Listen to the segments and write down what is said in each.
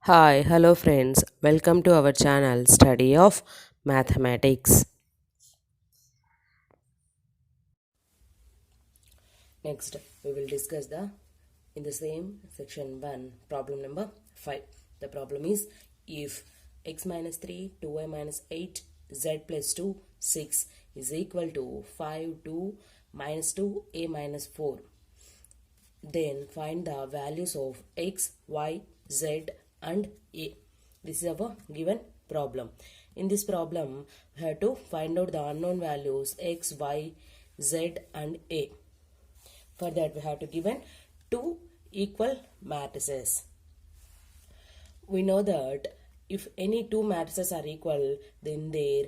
Hi, hello friends. Welcome to our channel Study of Mathematics. Next, we will discuss the in the same section 1 problem number 5. The problem is if x minus 3 2y minus 8 z plus 2 6 is equal to 5 2 minus 2 a minus 4, then find the values of x, y, z and a. This is our given problem. In this problem, we have to find out the unknown values x, y, z and a. For that, we have to given two equal matrices. We know that if any two matrices are equal, then their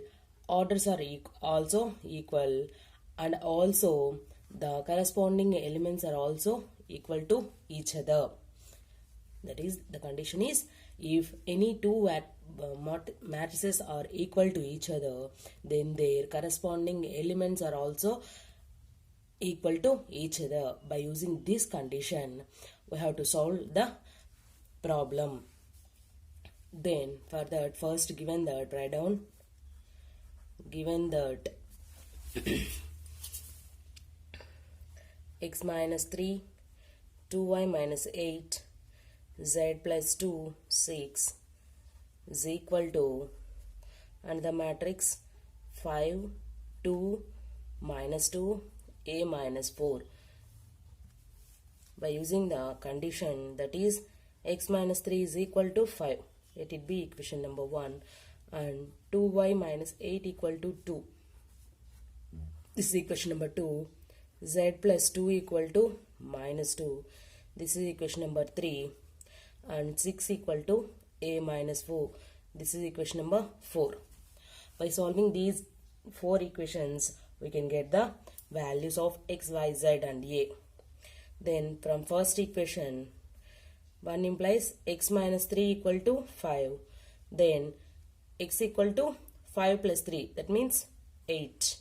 orders are also equal, and also the corresponding elements are also equal to each other. That is, the condition is if any two matrices are equal to each other, then their corresponding elements are also equal to each other. By using this condition, we have to solve the problem. Then for that, first given that, write down given that x minus 3 2y minus 8 z plus 2 6 is equal to, and the matrix 5 2 minus 2 a minus 4. By using the condition, that is x minus 3 is equal to 5, let it be equation number 1, and 2y minus 8 equal to 2. This is equation number 2. Z plus 2 equal to minus 2. This is equation number 3. And 6 equal to a minus 4. This is equation number 4. By solving these four equations, we can get the values of x, y, z and a. Then from first equation, 1 implies x minus 3 equal to 5. Then x equal to 5 plus 3, that means 8.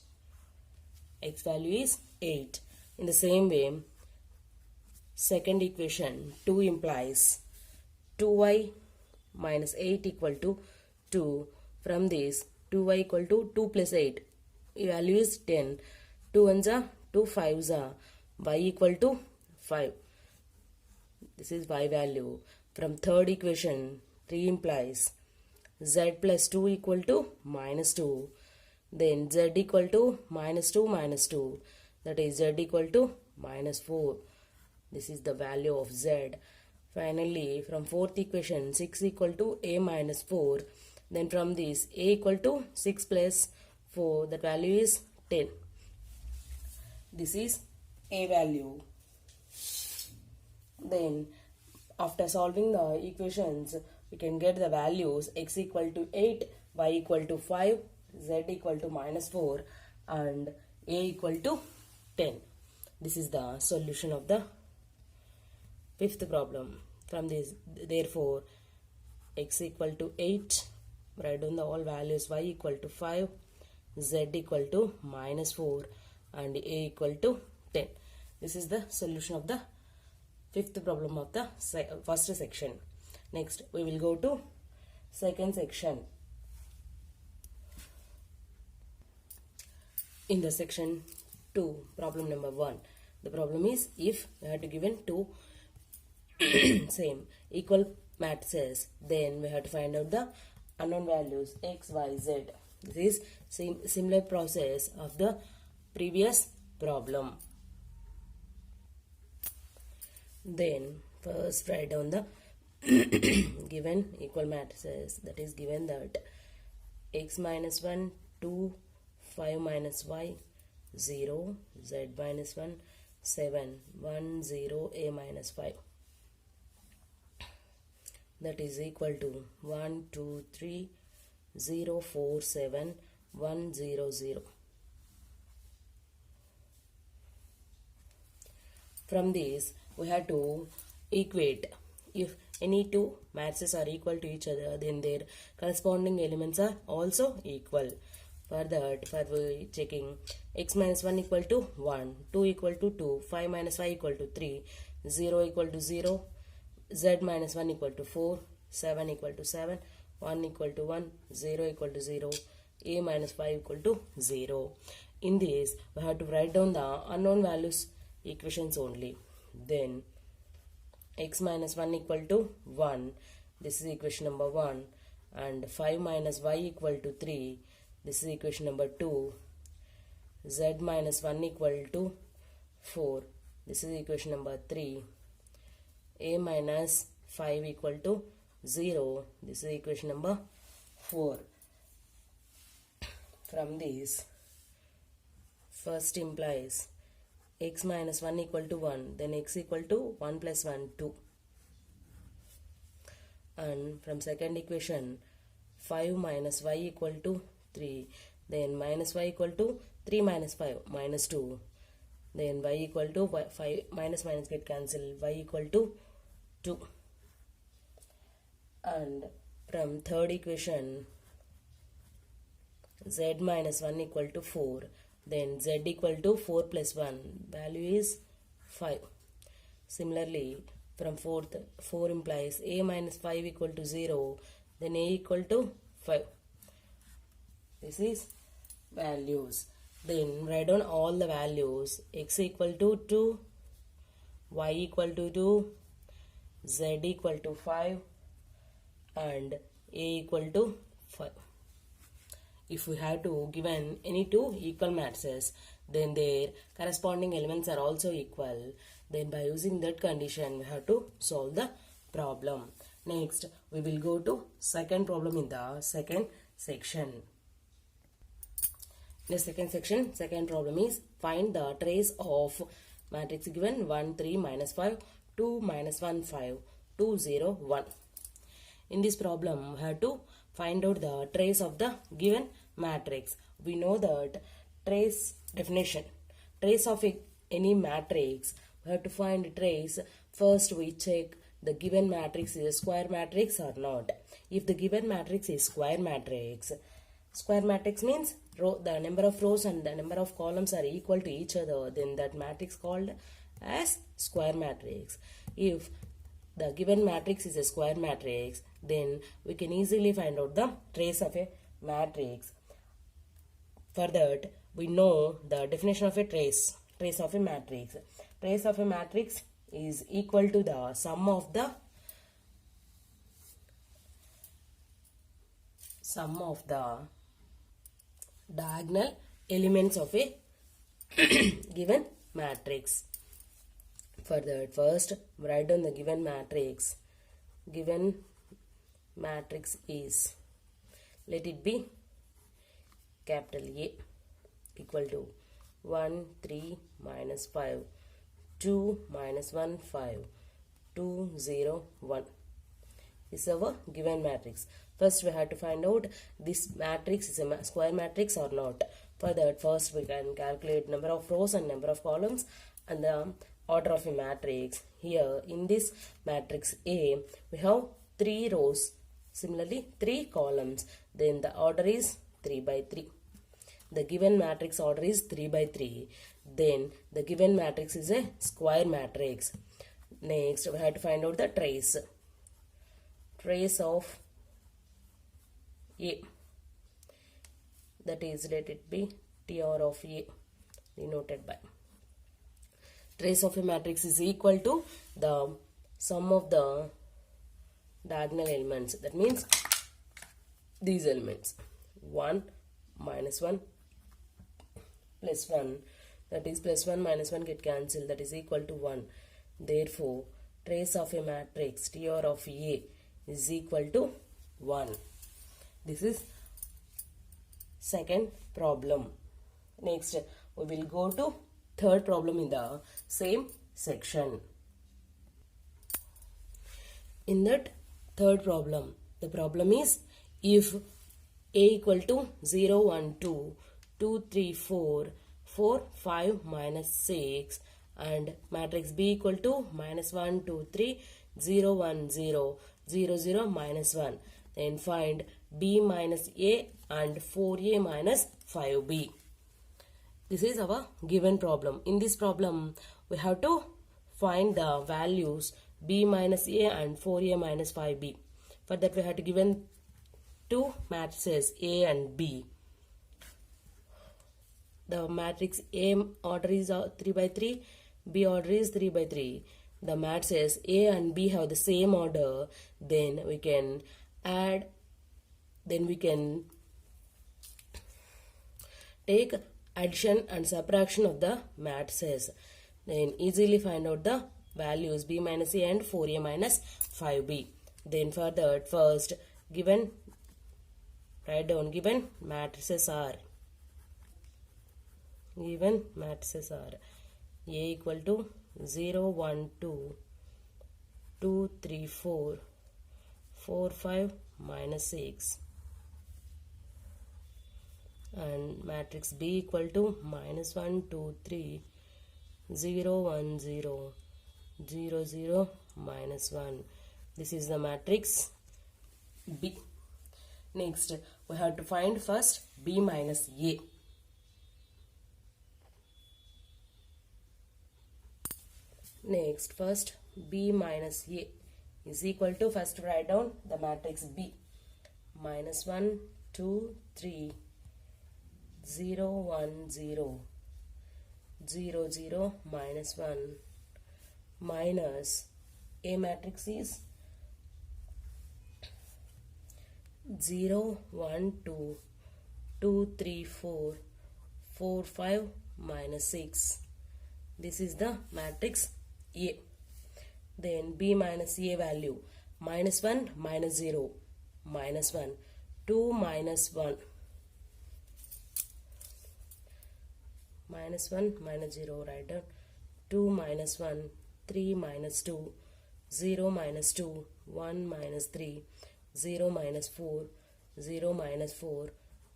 X value is 8. In the same way, second equation, 2 implies 2y minus 8 equal to 2. From this, 2y equal to 2 plus 8. Value is 10. 2 ones are 2 5s are y equal to 5. This is y value. From third equation, 3 implies z plus 2 equal to minus 2. Then z equal to minus 2 minus 2. That is z equal to minus 4. This is the value of z. Finally, from fourth equation, 6 equal to a minus 4. Then from this, a equal to 6 plus 4. That value is 10. This is a value. Then after solving the equations, we can get the values x equal to 8, y equal to 5, z equal to minus 4 and a equal to 10. This is the solution of the fifth problem. From this, therefore, x equal to 8, write down the all values, y equal to 5, z equal to minus 4 and a equal to 10. This is the solution of the fifth problem of the first section. Next, we will go to second section. In the section 2, problem number 1. The problem is if we have to given two same equal matrices, then we have to find out the unknown values x, y, z. This is similar process of the previous problem. Then first write down the given equal matrices. That is given that x minus 1 2 5 minus y 0 z minus 1 7 1 0 a minus 5. That is equal to 1 2 3 0 4 7 1 0 0. From this, we have to equate. If any two matrices are equal to each other, then their corresponding elements are also equal. For that, for checking, x minus 1 equal to 1, 2 equal to 2, 5 minus 5 equal to 3, 0 equal to 0, z minus 1 equal to 4, 7 equal to 7, 1 equal to 1, 0 equal to 0, a minus 5 equal to 0. In this, we have to write down the unknown values equations only. Then x minus 1 equal to 1, this is equation number 1, and 5 minus y equal to 3, this is equation number 2, z minus 1 equal to 4, this is equation number 3, a minus 5 equal to 0, this is equation number 4. From this, first implies x minus 1 equal to 1, then x equal to 1 plus 1, 2. And from second equation, 5 minus y equal to 3, then minus y equal to 3 minus 5, minus 2. Then y equal to 5, minus minus get cancelled, y equal to 2. And from third equation, z minus 1 equal to 4, then z equal to 4 plus 1, value is 5. Similarly, from fourth, 4 implies a minus 5 equal to 0, then a equal to 5. This is values. Then write down all the values. X equal to 2, y equal to 2, z equal to 5, and a equal to 5. If we have to given any two equal matrices, then their corresponding elements are also equal. Then by using that condition, we have to solve the problem. Next, we will go to second problem in the second section. In the second section, second problem is find the trace of matrix given 1, 3, minus 5, 2, minus 1, 5, 2, 0, 1. In this problem, we have to find out the trace of the given matrix. We know that trace definition, trace of any matrix, we have to find trace. First we check the given matrix is a square matrix or not. If the given matrix is square matrix means the number of rows and the number of columns are equal to each other, then that matrix called as square matrix. If the given matrix is a square matrix, then we can easily find out the trace of a matrix. For that, we know the definition of a trace of a matrix. Trace of a matrix is equal to the sum of the diagonal elements of a given matrix. For that, first write down the given matrix. Given matrix is, let it be capital A, equal to 1, 3, minus 5, 2, minus 1, 5, 2, 0, 1. This is our given matrix. First we have to find out this matrix is a square matrix or not. For that, first we can calculate number of rows and number of columns and the order of a matrix. Here in this matrix A, we have 3 rows, similarly 3 columns. Then the order is 3 by 3. The given matrix order is 3 by 3. Then the given matrix is a square matrix. Next, we have to find out the trace. Trace of A. That is, let it be TR of A, denoted by. Trace of a matrix is equal to the sum of the diagonal elements. That means these elements. 1, minus 1, plus 1. That is plus 1 minus 1 get cancelled. That is equal to 1. Therefore, trace of a matrix TR of A is equal to 1. This is second problem. Next, we will go to third problem in the same section. In that third problem, the problem is if A equal to 0, 1, 2, 2, 3, 4, 4, 5, minus 6 and matrix B equal to minus 1, 2, 3, 0, 1, 0, 0, 0, minus 1. Then find B minus A and 4A minus 5B. This is our given problem. In this problem, we have to find the values B minus A and 4A minus 5B. For that we have to given two matrices A and B. The matrix A order is 3 by 3, B order is 3 by 3. The matrices A and B have the same order, then we can add, then we can take addition and subtraction of the matrices. Then easily find out the values B minus A and 4A minus 5B. Then for that, first write down given matrices are. Given matrices are A equal to 0, 1, 2, 2, 3, 4, 4, 5, minus 6. And matrix B equal to minus 1, 2, 3, 0, 1, 0, 0, 0, minus 1. This is the matrix B. Next, we have to find first B minus A. Next, first B minus A is equal to, first write down the matrix B. Minus 1, 2, 3, 0, 1, 0, 0, 0, minus 1, minus A matrix is 0, 1, 2, 2, 3, 4, 4, 5, minus 6. This is the matrix A. Then B minus A value, minus 1, minus 0, minus 1, 2, minus 1, minus 1, minus 0, write down, 2, minus 1, 3, minus 2, 0, minus 2, 1, minus 3, 0, minus 4, 0, minus 4,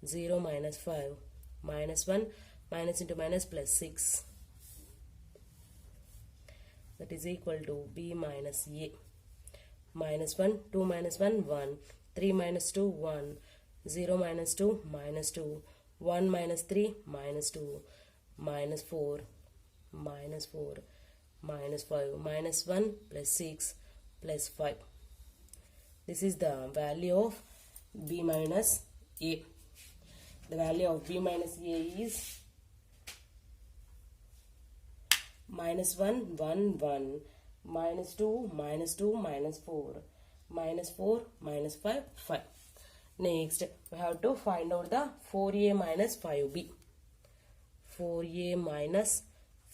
0, minus 5, minus 1, minus into minus plus 6. That is equal to B minus A. Minus 1, 2 minus 1, 1, 3 minus 2, 1, 0 minus 2, minus 2, 1 minus 3, minus 2, minus 4, minus 4, minus 5, minus 1 plus 6 plus 5. This is the value of B minus A. The value of B minus A is minus 1, 1, 1, minus 2, minus 2, minus 4, minus 4, minus 5, 5. Next, we have to find out the 4A minus 5B. 4A minus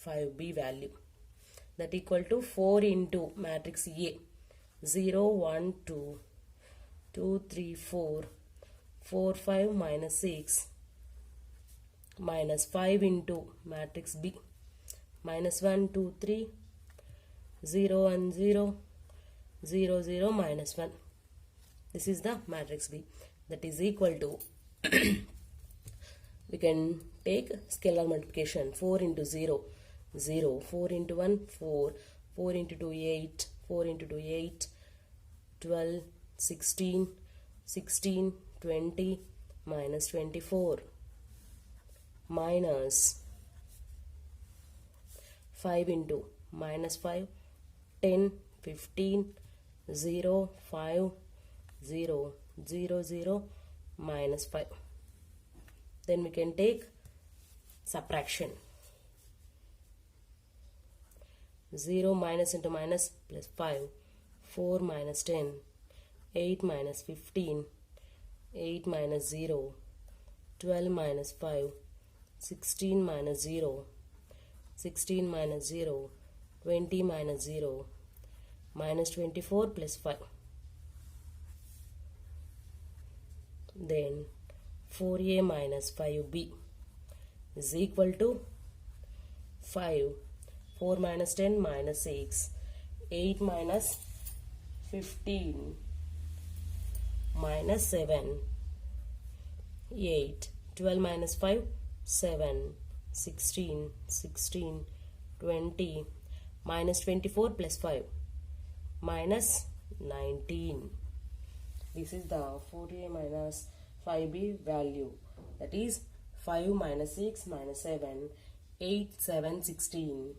5B value. That equal to 4 into matrix A. 0, 1, 2, 2, 3, 4, 4, 5, minus 6, minus 5 into matrix B. Minus 1, 2, 3, 0, 1, 0, 0, 0, minus 1. This is the matrix B. That is equal to, we can take scalar multiplication, 4 into 0, 0, 4 into 1, 4, 4 into 2, 8, 4 into 2, 8, 12, 16, 16, 20, minus 24, minus 5 into minus 5, 10, 15, 0, 5, 0, 0, 0, minus 5. Then we can take subtraction. 0 minus into minus plus 5, 4 minus 10, 8 minus 15, 8 minus 0, 12 minus 5, 16 minus 0, 16 minus 0, 20 minus 0, minus 24 plus 5. Then 4A minus 5B is equal to 5, 4 minus 10 minus 6, 8 minus 15 minus 7, 8, 12 minus 5, 7, 16, 16, 20, minus 24 plus 5, minus 19. This is the 4A minus 5B value. That is 5 minus 6 minus 7, 8, 7, 16,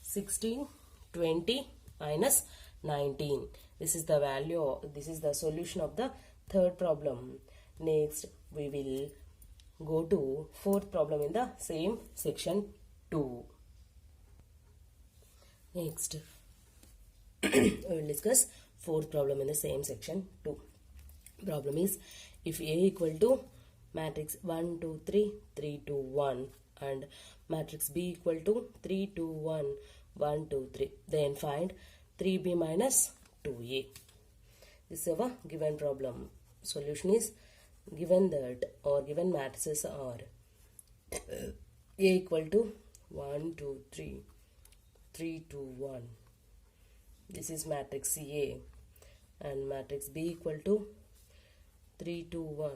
16, 20, minus 19. This is the value, this is the solution of the third problem. Next, we will go to fourth problem in the same section 2. Next, we will discuss fourth problem in the same section 2. Problem is, if A equal to matrix 1, 2, 3, 3, 2, 1 and matrix B equal to 3, 2, 1, 1, 2, 3, then find 3B minus 2A. This is our given problem. Solution is given that, or given matrices are A equal to 1, 2, 3, 3, 2, 1. This is matrix A, and matrix B equal to 3, 2, 1,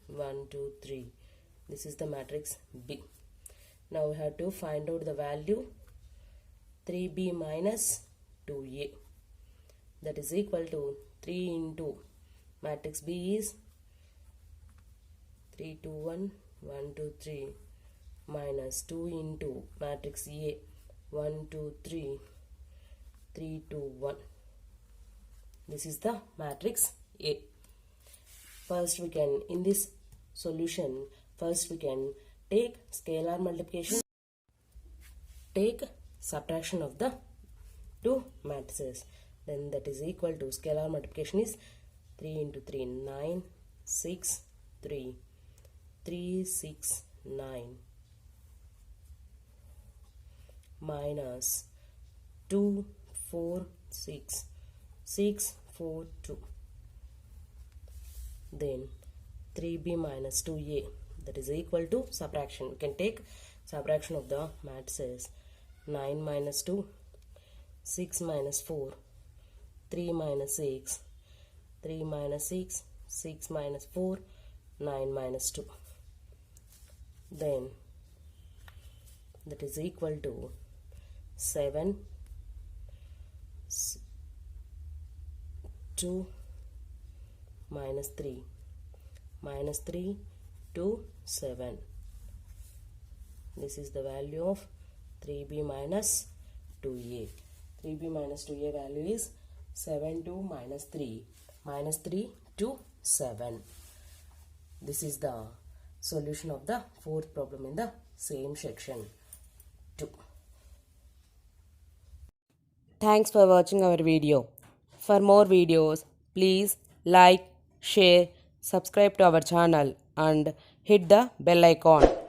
1, 2, 3. This is the matrix B. Now we have to find out the value 3B minus 2A. That is equal to 3 into matrix B is 3, 2, 1, 1, 2, 3 minus 2 into matrix A 1, 2, 3, 3, 2, 1. This is the matrix A. First we can, in this solution, first we can take scalar multiplication, take subtraction of the two matrices. Then that is equal to scalar multiplication is 3 into 3, 9, 6, 3, 3, 6, 9 minus 2, 4, 6, 6, 4, 2. Then 3B minus 2A, that is equal to subtraction. We can take subtraction of the matrices. 9 minus 2, 6 minus 4, 3 minus 6, 3 minus 6, 6 minus 4, 9 minus 2. Then that is equal to 7, 2 minus 3, minus 3 to 7. This is the value of 3B minus 2A. 3B minus 2A value is 7 to minus 3, minus 3 to 7. This is the solution of the fourth problem in the same section 2. Thanks for watching our video. For more videos, please like, share, subscribe to our channel and hit the bell icon.